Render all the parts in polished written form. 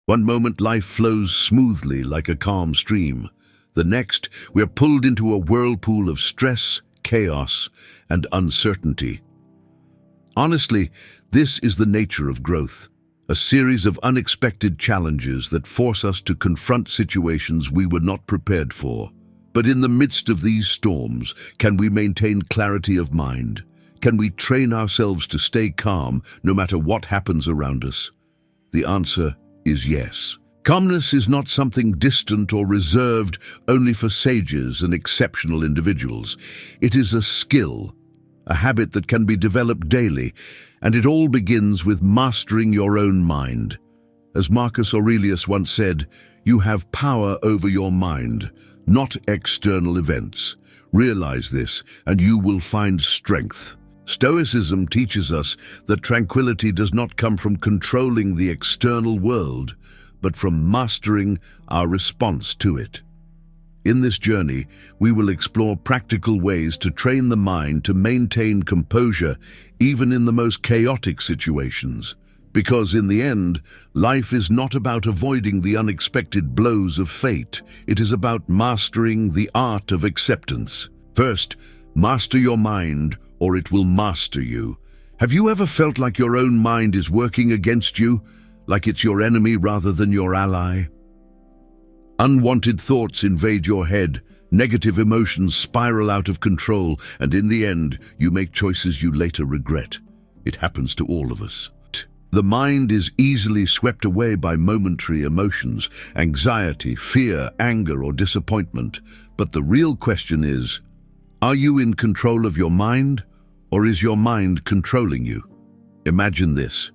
One moment life flows smoothly like a calm stream. The next, we're pulled into a whirlpool of stress, chaos, and uncertainty. Honestly, this is the nature of growth, a series of unexpected challenges that force us to confront situations we were not prepared for. But in the midst of these storms, can we maintain clarity of mind? Can we train ourselves to stay calm no matter what happens around us? The answer is yes. Calmness is not something distant or reserved only for sages and exceptional individuals. It is a skill, a habit that can be developed daily, and it all begins with mastering your own mind. As Marcus Aurelius once said, you have power over your mind, not external events. Realize this, and you will find strength. Stoicism teaches us that tranquility does not come from controlling the external world, but from mastering our response to it. In this journey, we will explore practical ways to train the mind to maintain composure even in the most chaotic situations. Because in the end, life is not about avoiding the unexpected blows of fate. It is about mastering the art of acceptance. First, master your mind, or it will master you. Have you ever felt like your own mind is working against you, like it's your enemy rather than your ally? Unwanted thoughts invade your head, negative emotions spiral out of control, and in the end, you make choices you later regret. It happens to all of us. The mind is easily swept away by momentary emotions, anxiety, fear, anger, or disappointment. But the real question is, are you in control of your mind, or is your mind controlling you? Imagine this.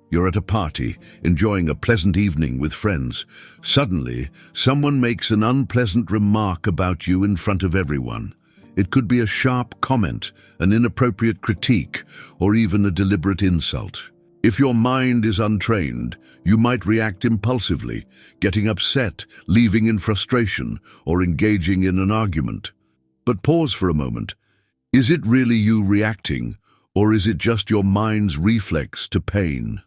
You're at a party, enjoying a pleasant evening with friends. Suddenly, someone makes an unpleasant remark about you in front of everyone. It could be a sharp comment, an inappropriate critique, or even a deliberate insult. If your mind is untrained, you might react impulsively, getting upset, leaving in frustration, or engaging in an argument. But pause for a moment. Is it really you reacting, or is it just your mind's reflex to pain?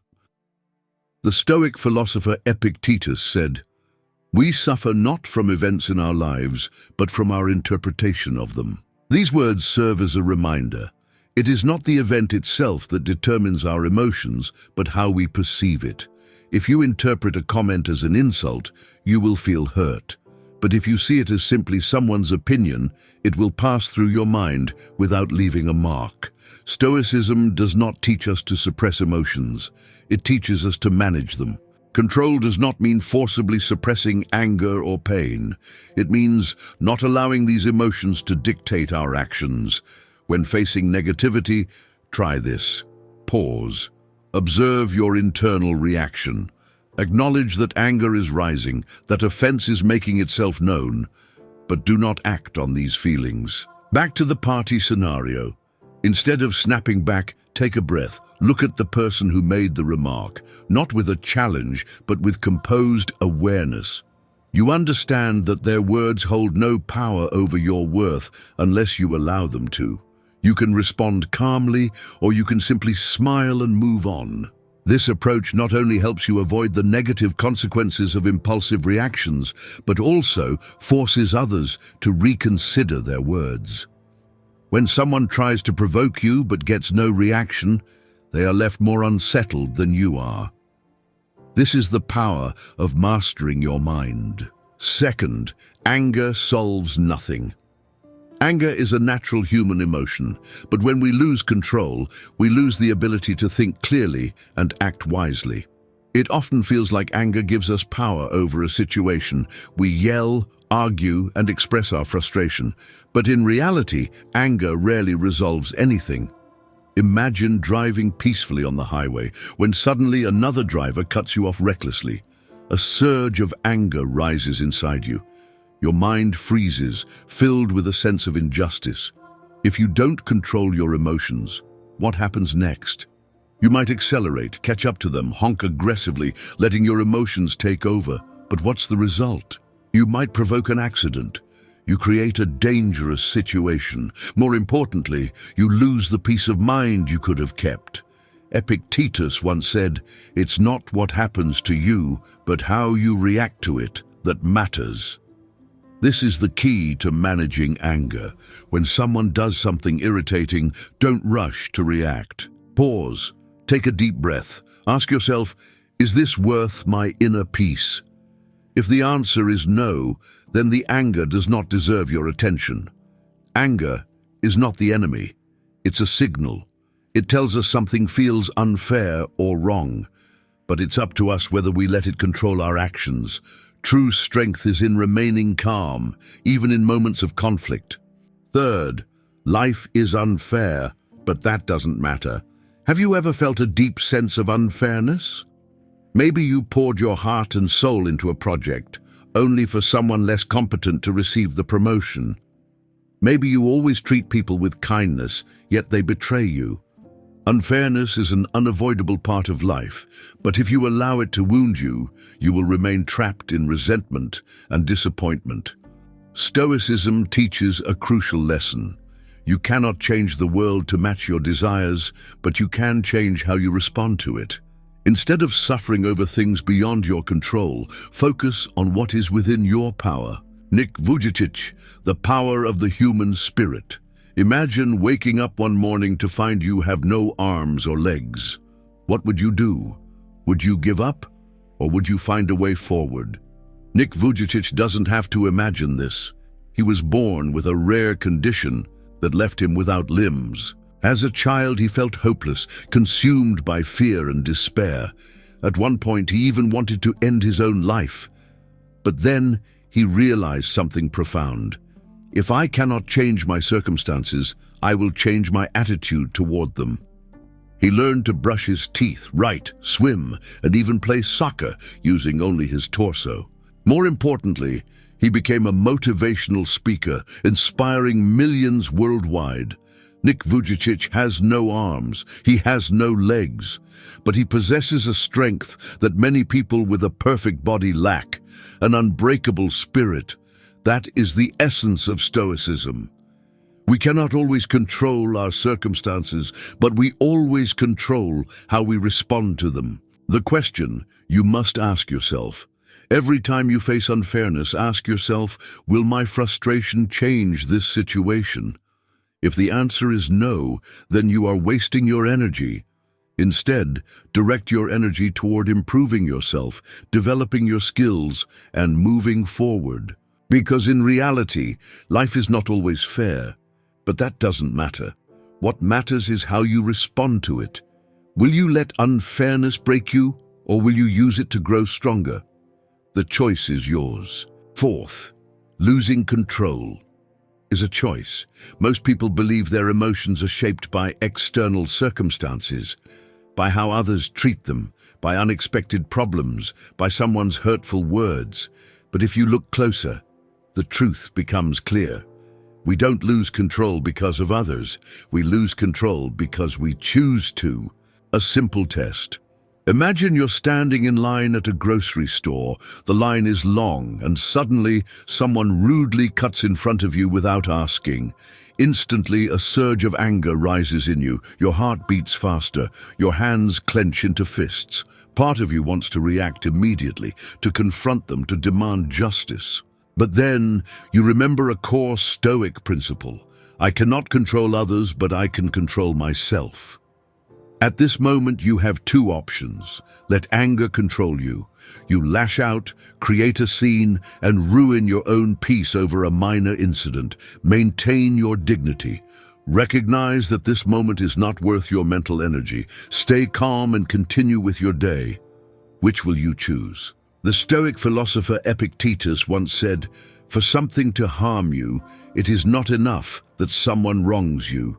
The Stoic philosopher Epictetus said, "We suffer not from events in our lives, but from our interpretation of them." These words serve as a reminder. It is not the event itself that determines our emotions, but how we perceive it. If you interpret a comment as an insult, you will feel hurt. But if you see it as simply someone's opinion, it will pass through your mind without leaving a mark. Stoicism does not teach us to suppress emotions. It teaches us to manage them. Control does not mean forcibly suppressing anger or pain. It means not allowing these emotions to dictate our actions. When facing negativity, try this. Pause. Observe your internal reaction. Acknowledge that anger is rising, that offense is making itself known, but do not act on these feelings. Back to the party scenario. Instead of snapping back, take a breath. Look at the person who made the remark, not with a challenge, but with composed awareness. You understand that their words hold no power over your worth unless you allow them to. You can respond calmly, or you can simply smile and move on. This approach not only helps you avoid the negative consequences of impulsive reactions, but also forces others to reconsider their words. When someone tries to provoke you but gets no reaction, they are left more unsettled than you are. This is the power of mastering your mind. Second, anger solves nothing. Anger is a natural human emotion, but when we lose control, we lose the ability to think clearly and act wisely. It often feels like anger gives us power over a situation. We yell, argue, and express our frustration. But in reality, anger rarely resolves anything. Imagine driving peacefully on the highway when suddenly another driver cuts you off recklessly. A surge of anger rises inside you. Your mind freezes, filled with a sense of injustice. If you don't control your emotions, what happens next? You might accelerate, catch up to them, honk aggressively, letting your emotions take over. But what's the result? You might provoke an accident. You create a dangerous situation. More importantly, you lose the peace of mind you could have kept. Epictetus once said, "It's not what happens to you, but how you react to it that matters." This is the key to managing anger. When someone does something irritating, don't rush to react. Pause, take a deep breath, ask yourself, is this worth my inner peace? If the answer is no, then the anger does not deserve your attention. Anger is not the enemy, it's a signal. It tells us something feels unfair or wrong, but it's up to us whether we let it control our actions. True strength is in remaining calm, even in moments of conflict. Third, life is unfair, but that doesn't matter. Have you ever felt a deep sense of unfairness? Maybe you poured your heart and soul into a project, only for someone less competent to receive the promotion. Maybe you always treat people with kindness, yet they betray you. Unfairness is an unavoidable part of life, but if you allow it to wound you, you will remain trapped in resentment and disappointment. Stoicism teaches a crucial lesson. You cannot change the world to match your desires, but you can change how you respond to it. Instead of suffering over things beyond your control, focus on what is within your power. Nick Vujicic, The Power of the Human Spirit. Imagine waking up one morning to find you have no arms or legs. What would you do? Would you give up? Or would you find a way forward? Nick Vujicic doesn't have to imagine this. He was born with a rare condition that left him without limbs. As a child, he felt hopeless, consumed by fear and despair. At one point, he even wanted to end his own life. But then he realized something profound. If I cannot change my circumstances, I will change my attitude toward them. He learned to brush his teeth, write, swim, and even play soccer using only his torso. More importantly, he became a motivational speaker, inspiring millions worldwide. Nick Vujicic has no arms, he has no legs, but he possesses a strength that many people with a perfect body lack, an unbreakable spirit. That is the essence of Stoicism. We cannot always control our circumstances, but we always control how we respond to them. The question you must ask yourself: every time you face unfairness, ask yourself, will my frustration change this situation? If the answer is no, then you are wasting your energy. Instead, direct your energy toward improving yourself, developing your skills, and moving forward. Because in reality, life is not always fair, but that doesn't matter. What matters is how you respond to it. Will you let unfairness break you, or will you use it to grow stronger? The choice is yours. Fourth, losing control is a choice. Most people believe their emotions are shaped by external circumstances, by how others treat them, by unexpected problems, by someone's hurtful words. But if you look closer, the truth becomes clear. We don't lose control because of others. We lose control because we choose to. A simple test. Imagine you're standing in line at a grocery store. The line is long, and suddenly someone rudely cuts in front of you without asking. Instantly, a surge of anger rises in you. Your heart beats faster. Your hands clench into fists. Part of you wants to react immediately, to confront them, to demand justice. But then you remember a core Stoic principle. I cannot control others, but I can control myself. At this moment, you have two options. Let anger control you. You lash out, create a scene, and ruin your own peace over a minor incident. Maintain your dignity. Recognize that this moment is not worth your mental energy. Stay calm and continue with your day. Which will you choose? The Stoic philosopher Epictetus once said, "For something to harm you, it is not enough that someone wrongs you.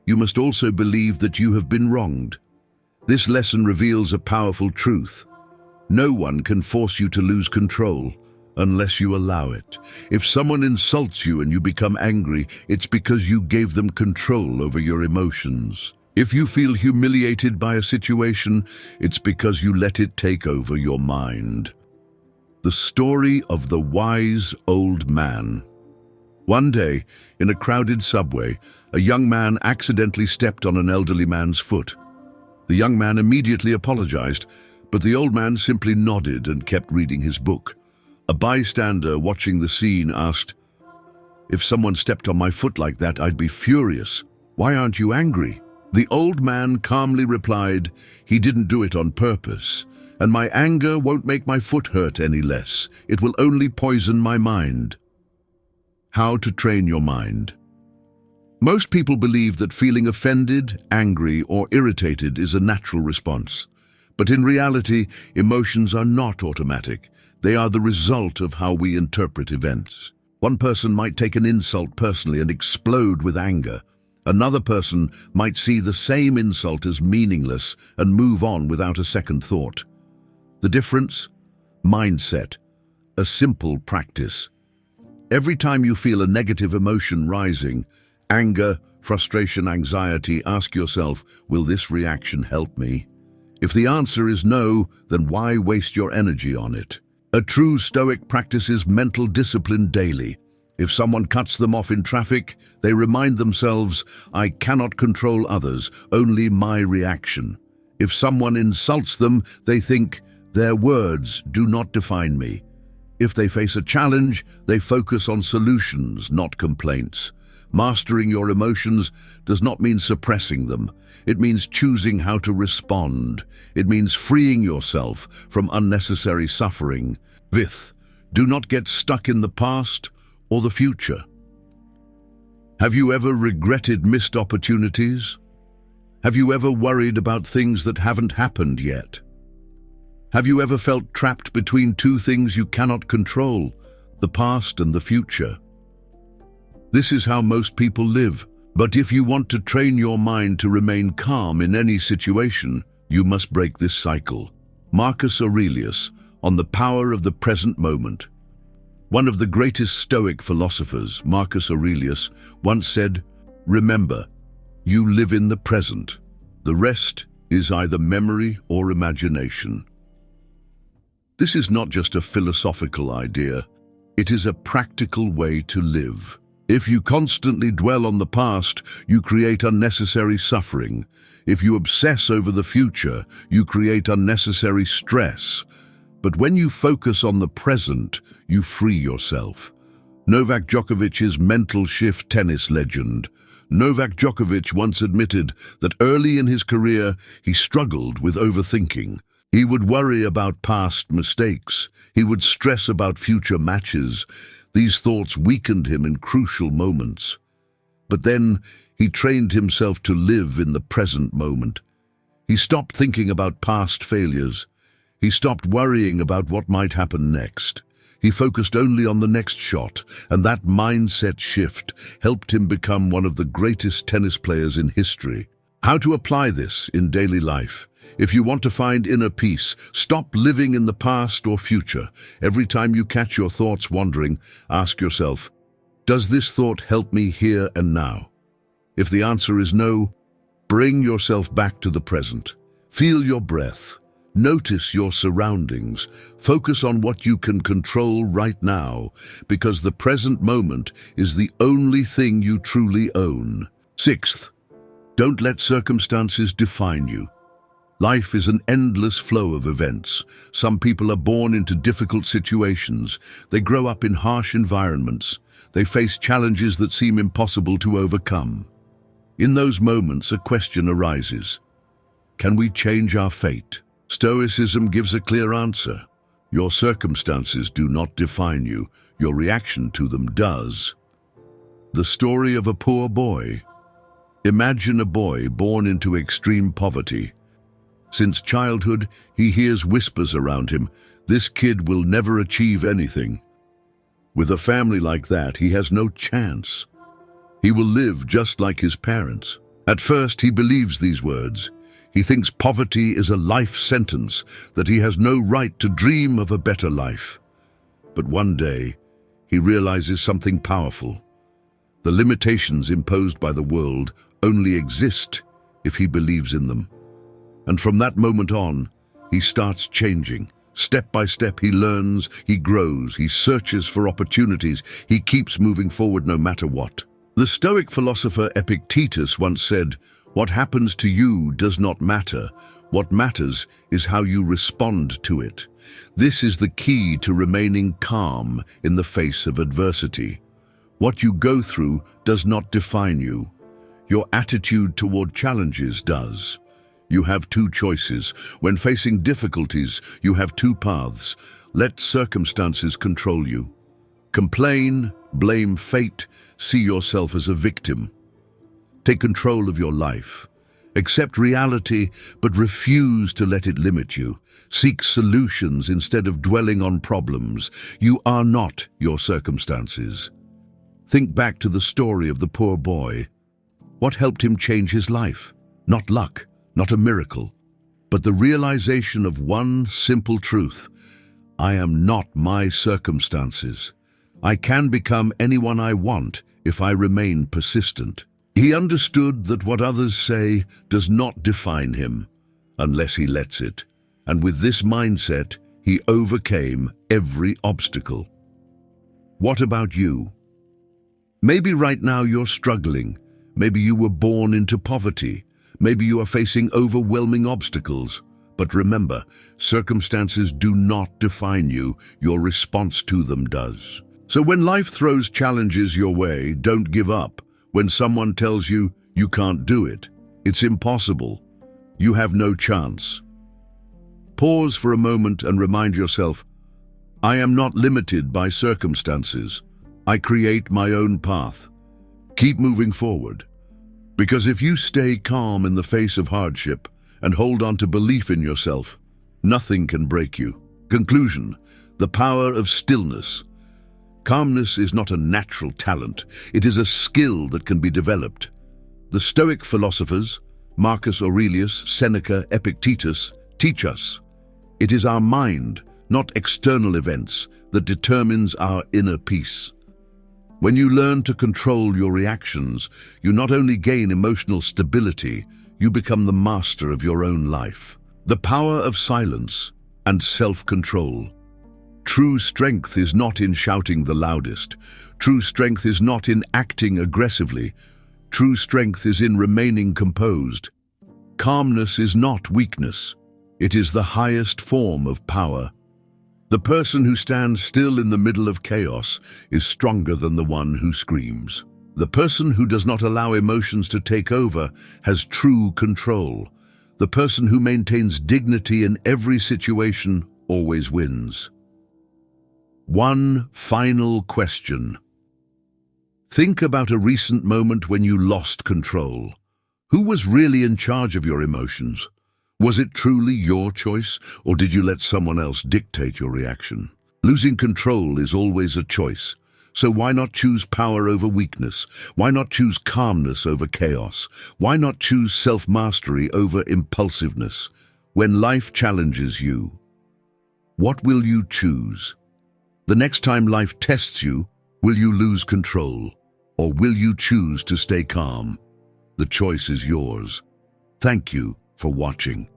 You must also believe that you have been wronged." This lesson reveals a powerful truth. No one can force you to lose control unless you allow it. If someone insults you and you become angry, it's because you gave them control over your emotions. If you feel humiliated by a situation, it's because you let it take over your mind. The story of the wise old man. One day, in a crowded subway, a young man accidentally stepped on an elderly man's foot. The young man immediately apologized, but the old man simply nodded and kept reading his book. A bystander watching the scene asked, "If someone stepped on my foot like that, I'd be furious. Why aren't you angry?" The old man calmly replied, "He didn't do it on purpose, and my anger won't make my foot hurt any less. It will only poison my mind." How to train your mind. Most people believe that feeling offended, angry, or irritated is a natural response. But in reality, emotions are not automatic. They are the result of how we interpret events. One person might take an insult personally and explode with anger. Another person might see the same insult as meaningless and move on without a second thought. The difference? Mindset. A simple practice. Every time you feel a negative emotion rising, anger, frustration, anxiety, ask yourself, will this reaction help me? If the answer is no, then why waste your energy on it? A true Stoic practices mental discipline daily. If someone cuts them off in traffic, they remind themselves, I cannot control others, only my reaction. If someone insults them, they think, their words do not define me. If they face a challenge, they focus on solutions, not complaints. Mastering your emotions does not mean suppressing them. It means choosing how to respond. It means freeing yourself from unnecessary suffering. Fifth, do not get stuck in the past or the future. Have you ever regretted missed opportunities? Have you ever worried about things that haven't happened yet? Have you ever felt trapped between two things you cannot control, the past and the future? This is how most people live. But if you want to train your mind to remain calm in any situation, you must break this cycle. Marcus Aurelius, on the power of the present moment. One of the greatest Stoic philosophers, Marcus Aurelius, once said, "Remember, you live in the present. The rest is either memory or imagination." This is not just a philosophical idea. It is a practical way to live. If you constantly dwell on the past, you create unnecessary suffering. If you obsess over the future, you create unnecessary stress. But when you focus on the present, you free yourself. Novak Djokovic's mental shift tennis legend. Novak Djokovic once admitted that early in his career, he struggled with overthinking. He would worry about past mistakes. He would stress about future matches. These thoughts weakened him in crucial moments. But then he trained himself to live in the present moment. He stopped thinking about past failures. He stopped worrying about what might happen next. He focused only on the next shot, and that mindset shift helped him become one of the greatest tennis players in history. How to apply this in daily life? If you want to find inner peace, stop living in the past or future. Every time you catch your thoughts wandering, ask yourself, does this thought help me here and now? If the answer is no, bring yourself back to the present. Feel your breath. Notice your surroundings. Focus on what you can control right now, because the present moment is the only thing you truly own. Sixth, don't let circumstances define you. Life is an endless flow of events. Some people are born into difficult situations. They grow up in harsh environments. They face challenges that seem impossible to overcome. In those moments, a question arises. Can we change our fate? Stoicism gives a clear answer. Your circumstances do not define you. Your reaction to them does. The story of a poor boy. Imagine a boy born into extreme poverty. Since childhood, he hears whispers around him, this kid will never achieve anything. With a family like that, he has no chance. He will live just like his parents. At first, he believes these words. He thinks poverty is a life sentence, that he has no right to dream of a better life. But one day, he realizes something powerful. The limitations imposed by the world only exist if he believes in them. And from that moment on, he starts changing. Step by step, he learns, he grows, he searches for opportunities, he keeps moving forward no matter what. The Stoic philosopher Epictetus once said, What happens to you does not matter. What matters is how you respond to it. This is the key to remaining calm in the face of adversity. What you go through does not define you. Your attitude toward challenges does. You have two choices. When facing difficulties, you have two paths. Let circumstances control you. Complain, blame fate, see yourself as a victim. Take control of your life. Accept reality, but refuse to let it limit you. Seek solutions instead of dwelling on problems. You are not your circumstances. Think back to the story of the poor boy. What helped him change his life? Not luck, not a miracle, but the realization of one simple truth. I am not my circumstances. I can become anyone I want if I remain persistent. He understood that what others say does not define him unless he lets it. And with this mindset, he overcame every obstacle. What about you? Maybe right now you're struggling. Maybe you were born into poverty. Maybe you are facing overwhelming obstacles. But remember, circumstances do not define you. Your response to them does. So when life throws challenges your way, don't give up. When someone tells you you can't do it, it's impossible, you have no chance. Pause for a moment and remind yourself, I am not limited by circumstances. I create my own path. Keep moving forward. Because if you stay calm in the face of hardship and hold on to belief in yourself, nothing can break you. Conclusion: the power of stillness. Calmness is not a natural talent. It is a skill that can be developed. The Stoic philosophers, Marcus Aurelius, Seneca, Epictetus, teach us. It is our mind, not external events, that determines our inner peace. When you learn to control your reactions, you not only gain emotional stability, you become the master of your own life. The power of silence and self-control. True strength is not in shouting the loudest. True strength is not in acting aggressively. True strength is in remaining composed. Calmness is not weakness. It is the highest form of power. The person who stands still in the middle of chaos is stronger than the one who screams. The person who does not allow emotions to take over has true control. The person who maintains dignity in every situation always wins. One final question. Think about a recent moment when you lost control. Who was really in charge of your emotions? Was it truly your choice, or did you let someone else dictate your reaction? Losing control is always a choice. So why not choose power over weakness? Why not choose calmness over chaos? Why not choose self-mastery over impulsiveness? When life challenges you, what will you choose? The next time life tests you, will you lose control, or will you choose to stay calm? The choice is yours. Thank you for watching.